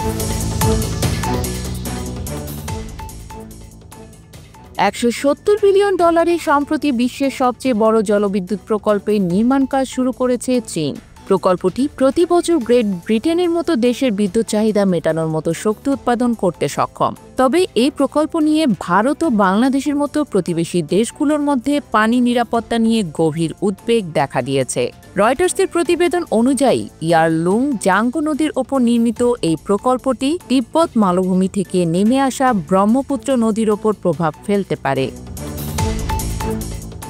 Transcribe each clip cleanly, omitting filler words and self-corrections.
$170 billion সম্প্রতি বিশ্বের সবচেয়ে বড় জলবিদ্যুৎ প্রকল্পের নির্মাণ কাজ শুরু করেছে চীন। প্রকল্পটি প্রতি বছর গ্রেট ব্রিটেনের মতো দেশের বিদ্যুৎ চাহিদা মেটানোর মতো শক্তি উৎপাদন করতে সক্ষম। তবে এই প্রকল্প নিয়ে ভারত ও বাংলাদেশের মতো প্রতিবেশী দেশগুলোর মধ্যে পানি নিরাপত্তা নিয়ে গভীর উদ্বেগ দেখা দিয়েছে। রয়টার্সের প্রতিবেদন অনুযায়ী ইয়ারলুং জাংবো নদীর ওপর নির্মিত এই প্রকল্পটি তিব্বত মালভূমি থেকে নেমে আসা ব্রহ্মপুত্র নদীর ওপর প্রভাব ফেলতে পারে।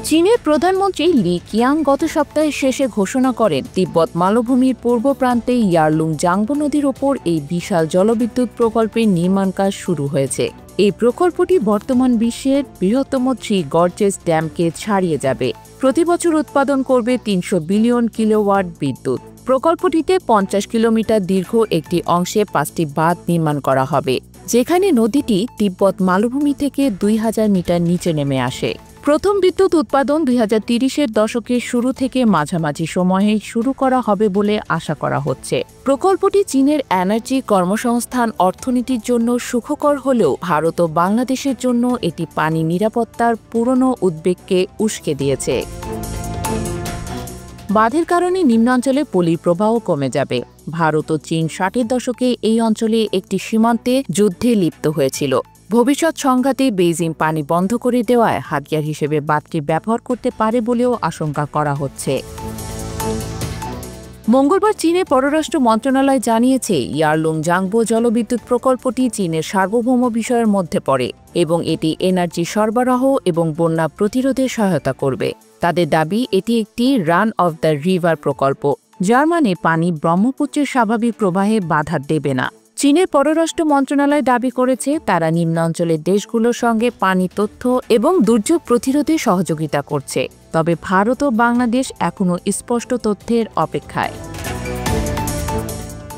চীনের প্রধানমন্ত্রী লি কিয়াং গত সপ্তাহের শেষে ঘোষণা করেন, তিব্বত মালভূমির পূর্ব প্রান্তে ইয়ারলুং জাংবো নদীর ওপর এই বিশাল জলবিদ্যুৎ প্রকল্পের নির্মাণ কাজ শুরু হয়েছে। এই প্রকল্পটি বর্তমান বিশ্বের বৃহত্তম 3 গর্জেস ড্যামকে ছাড়িয়ে যাবে। প্রতি বছর উৎপাদন করবে 300 বিলিয়ন কিলোওয়াট বিদ্যুৎ। প্রকল্পটিতে 50 কিলোমিটার দীর্ঘ একটি অংশে 5টি বাঁধ নির্মাণ করা হবে, যেখানে নদীটি তিব্বত মালভূমি থেকে 2000 মিটার নিচে নেমে আসে। প্রথম বিদ্যুৎ উৎপাদন 2030-এর দশকের শুরু থেকে মাঝামাঝি সময়ে শুরু করা হবে বলে আশা করা হচ্ছে। প্রকল্পটি চীনের এনার্জি, কর্মসংস্থান, অর্থনীতির জন্য সুখকর হলেও ভারত ও বাংলাদেশের জন্য এটি পানি নিরাপত্তার পুরনো উদ্বেগকে উস্কে দিয়েছে। বাঁধের কারণে নিম্নাঞ্চলে পলির প্রবাহ কমে যাবে। ভারত ও চীন 60-এর দশকে এই অঞ্চলে একটি সীমান্তে যুদ্ধে লিপ্ত হয়েছিল। ভবিষ্যৎ সংঘাতে বেইজিং পানি বন্ধ করে দেওয়ায় হাতিয়ার হিসেবে বাঁধটি ব্যবহার করতে পারে বলেও আশঙ্কা করা হচ্ছে। মঙ্গলবার চীনের পররাষ্ট্র মন্ত্রণালয় জানিয়েছে, ইয়ারলুং জাংবো জলবিদ্যুৎ প্রকল্পটি চীনের সার্বভৌম বিষয়ের মধ্যে পড়ে এবং এটি এনার্জি সরবরাহ এবং বন্যা প্রতিরোধে সহায়তা করবে। তাদের দাবি, এটি একটি রান অফ দ্য রিভার প্রকল্প, যার মানে পানি ব্রহ্মপুত্রের স্বাভাবিক প্রবাহে বাধা দেবে না। চীনের পররাষ্ট্র মন্ত্রণালয় দাবি করেছে, তারা নিম্নাঞ্চলের দেশগুলোর সঙ্গে পানি তথ্য এবং দুর্যোগ প্রতিরোধে সহযোগিতা করছে। তবে ভারত ও বাংলাদেশ এখনও স্পষ্ট তথ্যের অপেক্ষায়।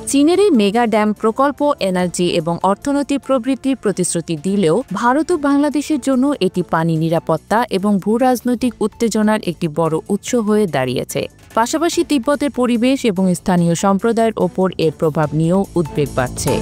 চীনের এই মেগা ড্যাম প্রকল্প এনার্জি এবং অর্থনৈতিক প্রবৃদ্ধির প্রতিশ্রুতি দিলেও ভারত ও বাংলাদেশের জন্য এটি পানি নিরাপত্তা এবং ভূ-রাজনৈতিক উত্তেজনার একটি বড় উৎস হয়ে দাঁড়িয়েছে। পাশাপাশি তিব্বতের পরিবেশ এবং স্থানীয় সম্প্রদায়ের ওপর এর প্রভাব নিয়েও উদ্বেগ বাড়ছে।